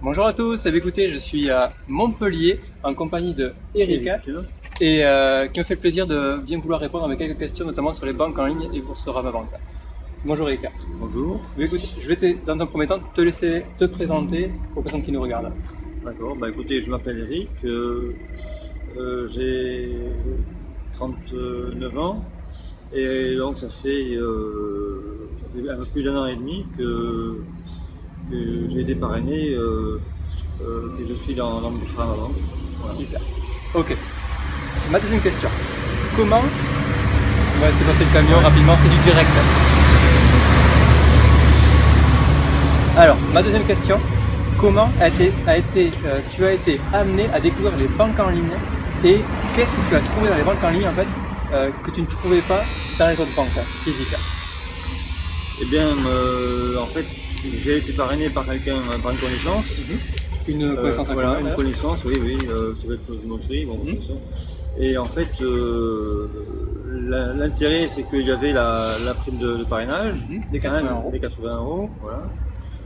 Bonjour à tous, écoutez, je suis à Montpellier en compagnie de Erika et qui me fait le plaisir de bien vouloir répondre à quelques questions, notamment sur les banques en ligne et Boursorama Banque. Bonjour Erika. Bonjour. Écoute, je vais dans un premier temps te laisser te présenter aux personnes qui nous regardent. D'accord, écoutez, je m'appelle Eric, j'ai 39 ans et donc ça fait un peu plus d'un an et demi que j'ai été parrainé, que je suis dans Boursorama Banque. Voilà. Super. Ok. Ma deuxième question. Comment... On va laisser passer le camion rapidement, c'est du direct. Alors, ma deuxième question. Comment tu as été amené à découvrir les banques en ligne et qu'est-ce que tu as trouvé dans les banques en ligne en fait que tu ne trouvais pas dans les autres banques physiques? Eh bien, en fait, j'ai été parrainé par quelqu'un, par une connaissance. Une connaissance voilà, une connaissance, oui, ça va être une mocherie, bon, et en fait, l'intérêt c'est qu'il y avait la prime de parrainage, des 80 euros. Les 80 euros, voilà.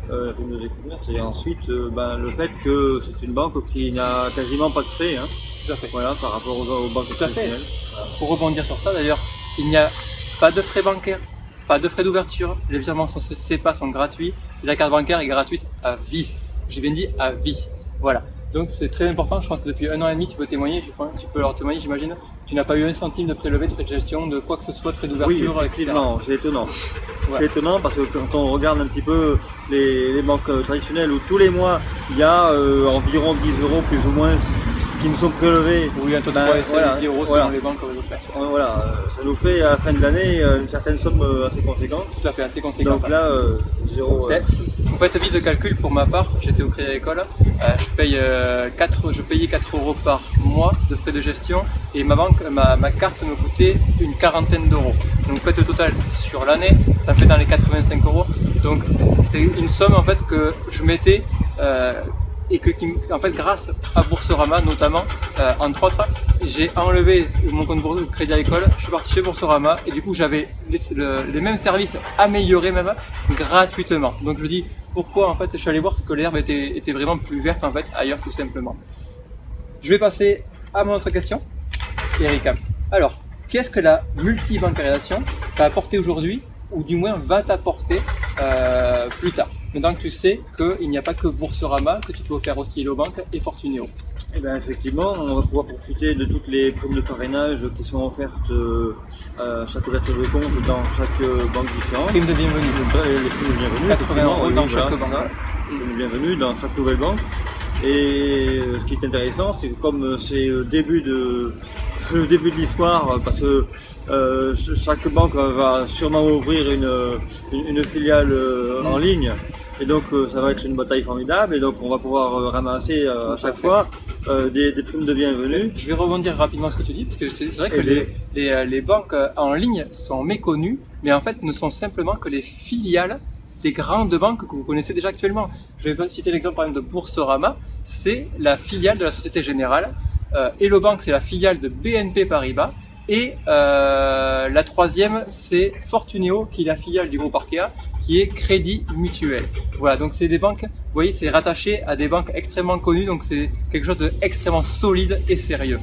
La prime de découverte, et ensuite le fait que c'est une banque qui n'a quasiment pas de frais, hein, tout à fait. Voilà, par rapport aux banques traditionnelles. Voilà. Pour rebondir sur ça d'ailleurs, il n'y a pas de frais bancaires, pas de frais d'ouverture, les virements SEPA sont gratuits, et la carte bancaire est gratuite à vie. J'ai bien dit à vie. Voilà. Donc c'est très important, je pense que depuis un an et demi tu peux témoigner, tu peux leur témoigner j'imagine, tu n'as pas eu un centime de prélevé, de frais de gestion, de quoi que ce soit, de frais d'ouverture, oui, effectivement, c'est étonnant. Ouais. C'est étonnant parce que quand on regarde un petit peu les banques traditionnelles où tous les mois il y a environ 10 euros plus ou moins qui nous sont prélevés. Oui, un taux de 3 et 10 euros selon les banques. Voilà, ça nous fait à la fin de l'année une certaine somme assez conséquente. Tout à fait, assez conséquente. Donc là, zéro. Vous faites vite le calcul pour ma part, j'étais au Crédit Agricole, je payais 4 euros par mois de frais de gestion et ma carte me coûtait une quarantaine d'euros. Donc faites le total sur l'année, ça me fait dans les 85 euros. Donc c'est une somme en fait que je mettais et en fait grâce à Boursorama notamment, entre autres, j'ai enlevé mon compte Crédit Agricole, je suis parti chez Boursorama et du coup j'avais les mêmes services améliorés même gratuitement. Donc je dis pourquoi en fait je suis allé voir que l'herbe était vraiment plus verte en fait ailleurs tout simplement. Je vais passer à mon autre question, Erika. Alors, qu'est-ce que la multibancarisation t'a apporté aujourd'hui ou du moins va t'apporter plus tard? Maintenant que tu sais qu'il n'y a pas que Boursorama, que tu peux faire aussi Hello Bank et Fortuneo. Eh bien effectivement, on va pouvoir profiter de toutes les primes de parrainage qui sont offertes à chaque ouverture de compte dans chaque banque différente. Prime de bienvenue. Les primes de bienvenue. 80 euros dans chaque banque. Prime de bienvenue dans chaque nouvelle banque. Et ce qui est intéressant, c'est que comme c'est le début de l'histoire, parce que chaque banque va sûrement ouvrir une filiale en ligne, et donc ça va être une bataille formidable, et donc on va pouvoir ramasser à chaque fois des primes de bienvenue. Je vais rebondir rapidement sur ce que tu dis, parce que c'est vrai que les banques en ligne sont méconnues, mais en fait ne sont simplement que les filiales des grandes banques que vous connaissez déjà actuellement. Je vais citer l'exemple par exemple de Boursorama, c'est la filiale de la Société Générale. Hello Bank, c'est la filiale de BNP Paribas. Et la troisième, c'est Fortuneo, qui est la filiale du groupe Arkea, qui est Crédit Mutuel. Voilà, donc c'est des banques, vous voyez, c'est rattaché à des banques extrêmement connues, donc c'est quelque chose d'extrêmement solide et sérieux.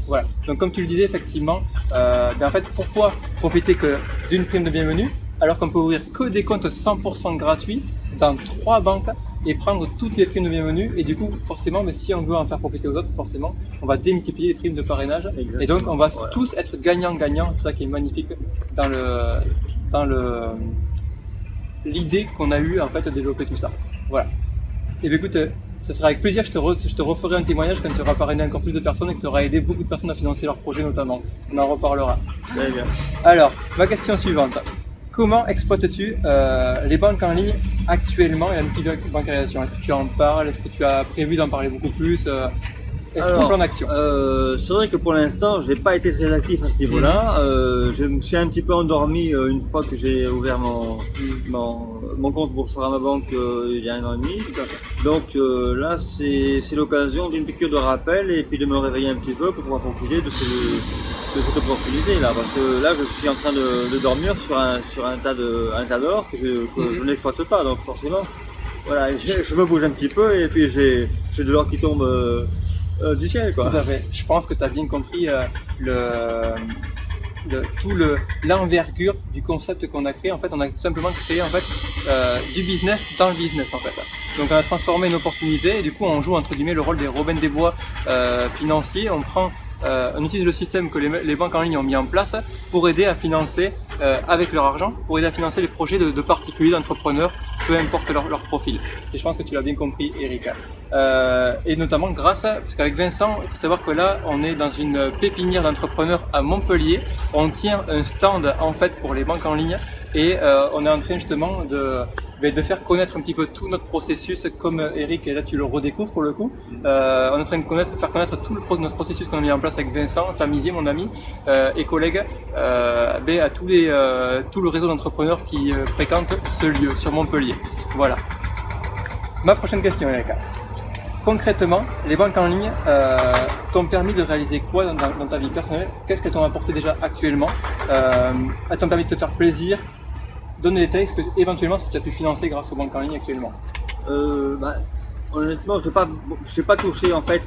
Voilà, donc comme tu le disais, effectivement, en fait, pourquoi profiter que d'une prime de bienvenue alors qu'on peut ouvrir que des comptes 100% gratuits dans 3 banques et prendre toutes les primes de bienvenue, et du coup forcément, mais si on veut en faire profiter aux autres, forcément on va démultiplier les primes de parrainage. Exactement. Et donc on va tous être gagnant-gagnant. C'est ça qui est magnifique dans l'idée qu'on a eu en fait de développer tout ça. Voilà. Et bien écoute, ça sera avec plaisir que je te referai un témoignage quand tu auras parrainé encore plus de personnes et que tu auras aidé beaucoup de personnes à financer leurs projets notamment. On en reparlera. Très bien. Alors, ma question suivante. Comment exploites-tu les banques en ligne actuellement et la multibancarisation? Est-ce que tu en parles? Est-ce que tu as prévu d'en parler beaucoup plus? Ton plan d'action? C'est vrai que pour l'instant, je n'ai pas été très actif à ce niveau-là. Je me suis un petit peu endormi une fois que j'ai ouvert mon compte Boursorama Banque il y a un an et demi. Donc là, c'est l'occasion d'une piqûre de rappel et puis de me réveiller un petit peu pour pouvoir profiter de cette opportunité-là. Parce que là, je suis en train de dormir sur un tas d'or que je n'exploite pas. Donc forcément, voilà, je me bouge un petit peu et puis j'ai de l'or qui tombe du ciel, quoi. Tout à fait. Je pense que tu as bien compris l'envergure du concept qu'on a créé. En fait, on a tout simplement créé en fait du business dans le business en fait. Donc on a transformé une opportunité et du coup on joue entre guillemets le rôle des Robin des Bois financiers. On utilise le système que les banques en ligne ont mis en place pour aider à financer avec leur argent, pour aider à financer les projets de particuliers, d'entrepreneurs, peu importe leur profil. Et je pense que tu l'as bien compris, Erika. Et notamment parce qu'avec Vincent, il faut savoir que là, on est dans une pépinière d'entrepreneurs à Montpellier. On tient un stand en fait pour les banques en ligne et on est en train justement de faire connaître un petit peu tout notre processus, comme Eric, et là tu le redécouvres pour le coup. On est en train de faire connaître tout notre processus qu'on a mis en place avec Vincent Tamizier, mon ami et collègue, à tout le réseau d'entrepreneurs qui fréquentent ce lieu sur Montpellier. Voilà. Ma prochaine question, Erika. Concrètement, les banques en ligne t'ont permis de réaliser quoi dans ta vie personnelle? Qu'est-ce qu'elles t'ont apporté déjà actuellement? Elles t'ont permis de te faire plaisir? Donne des détails, éventuellement ce que tu as pu financer grâce aux banques en ligne actuellement. Honnêtement, je n'ai pas touché en fait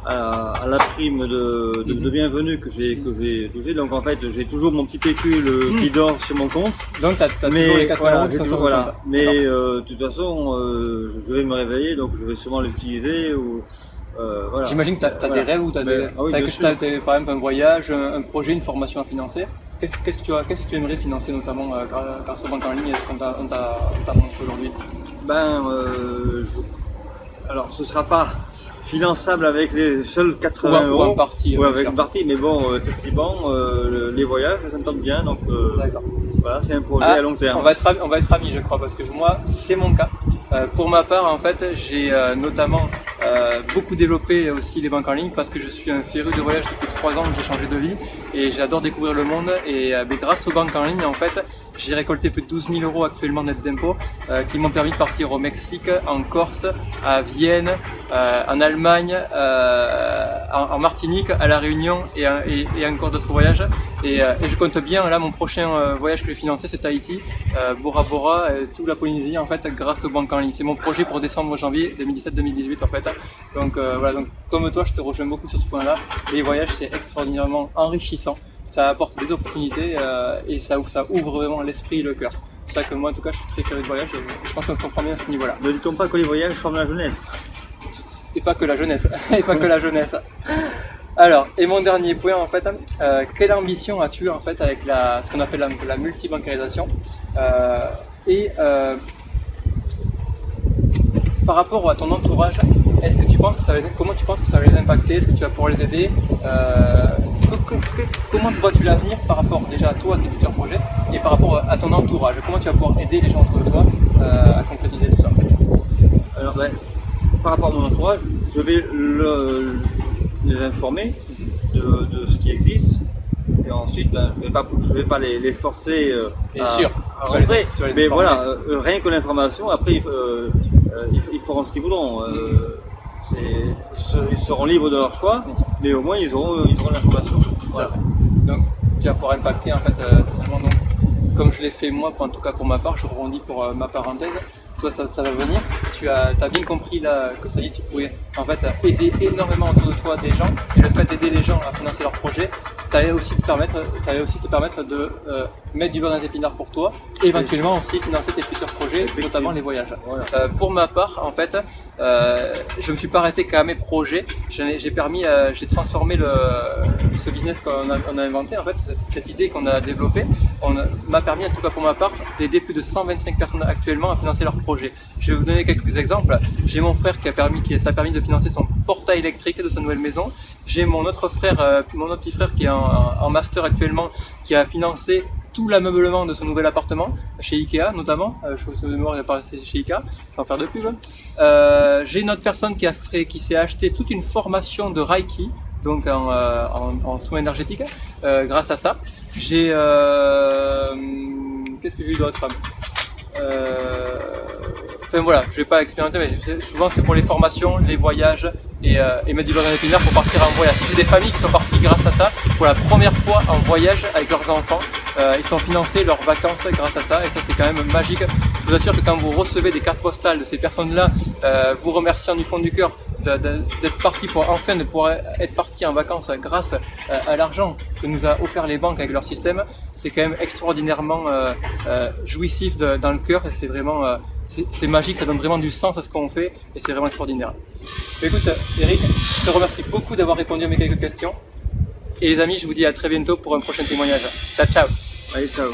à la prime de bienvenue que j'ai touché. Donc en fait, j'ai toujours mon petit pécule qui dort sur mon compte. Donc tu as toujours les 4 euros qui sont sur le compte. Mais de toute façon, je vais me réveiller, donc je vais sûrement l'utiliser. Voilà. J'imagine que tu as des rêves ou tu as, par exemple un voyage, un projet, une formation à financer. Qu'est-ce que tu aimerais financer notamment grâce aux banques en ligne et ce qu'on t'a montré aujourd'hui? Alors ce sera pas finançable avec les seuls 80 euros ou en partie, ou avec une partie, mais bon, effectivement, les voyages, ça me tente bien, donc voilà, c'est un projet à long terme. On va être amis, je crois, parce que moi, c'est mon cas. Pour ma part, en fait, j'ai notamment beaucoup développé aussi les banques en ligne parce que je suis un féru de voyage depuis 3 ans, que j'ai changé de vie et j'adore découvrir le monde. Et grâce aux banques en ligne, en fait, j'ai récolté plus de 12 000 euros actuellement net d'impôts qui m'ont permis de partir au Mexique, en Corse, à Vienne, en Allemagne, en Martinique, à La Réunion et encore d'autres voyages. Et je compte bien, là, mon prochain voyage que je vais financer, c'est Tahiti, Bora Bora, et toute la Polynésie, en fait, grâce aux banques en ligne. C'est mon projet pour décembre-janvier 2017-2018, en fait. Donc voilà, donc comme toi, je te rejoins beaucoup sur ce point-là. Les voyages, c'est extraordinairement enrichissant. Ça apporte des opportunités et ça ouvre vraiment l'esprit et le cœur. C'est pour ça que moi, en tout cas, je suis très féru de voyage et je pense qu'on se comprend bien à ce niveau-là. Ne dit-on pas que les voyages forment la jeunesse? Et pas que la jeunesse. Et pas que la jeunesse. Alors, et mon dernier point, en fait, quelle ambition as-tu en fait avec ce qu'on appelle la multibancarisation par rapport à ton entourage, est-ce que tu penses que comment tu penses que ça va les impacter? Est-ce que tu vas pouvoir les aider? Comment vois-tu l'avenir par rapport déjà à toi, à tes futurs projets, et par rapport à ton entourage? Comment tu vas pouvoir aider les gens autour de toi à concrétiser tout ça? Alors, par rapport à mon entourage, je vais les informer de ce qui existe. Et ensuite, je vais pas les forcer à rentrer. Mais voilà, rien que l'information, après, ils feront ce qu'ils voudront. Ils seront libres de leur choix, mais au moins ils auront l'information. Voilà. Donc, tu vas pouvoir impacter en fait, donc, comme je l'ai fait moi, en tout cas pour ma part, je rebondis pour ma parenthèse. Toi, ça va venir. Tu as bien compris là que ça y est, tu pouvais en fait aider énormément autour de toi des gens, et le fait d'aider les gens à financer leurs projets, ça allait aussi te permettre de mettre du beurre dans les épinards pour toi, et éventuellement aussi financer tes futurs projets, notamment les voyages. Voilà. Pour ma part, en fait, je me suis pas arrêté qu'à mes projets. J'ai transformé ce business qu'on a inventé, en fait, cette idée qu'on a développée, m'a permis, en tout cas pour ma part, d'aider plus de 125 personnes actuellement à financer leurs projets. Je vais vous donner quelques exemples. J'ai mon frère ça a permis de financer son portail électrique de sa nouvelle maison. J'ai mon autre petit frère qui est en master actuellement, qui a financé tout l'ameublement de son nouvel appartement, chez Ikea notamment. Je crois que de mémoire il a passé chez Ikea, sans faire de pub. J'ai une autre personne qui s'est acheté toute une formation de Reiki, donc en soins énergétiques, grâce à ça. J'ai qu'est-ce que j'ai eu d'autre? Enfin voilà, je vais pas expérimenter, mais souvent c'est pour les formations, les voyages et mettre du beurre dans les épinards pour partir en voyage. J'ai des familles qui sont parties grâce à ça pour la première fois en voyage avec leurs enfants. Ils sont financés leurs vacances grâce à ça, et ça c'est quand même magique. vous assure que quand vous recevez des cartes postales de ces personnes-là, vous remerciant du fond du cœur d'être parti pour enfin de pouvoir être parti en vacances grâce à l'argent que nous a offert les banques avec leur système, c'est quand même extraordinairement jouissif dans le cœur et c'est vraiment c'est magique, ça donne vraiment du sens à ce qu'on fait et c'est vraiment extraordinaire. Écoute Eric, je te remercie beaucoup d'avoir répondu à mes quelques questions et les amis, je vous dis à très bientôt pour un prochain témoignage. Ciao ciao. Allez, ciao.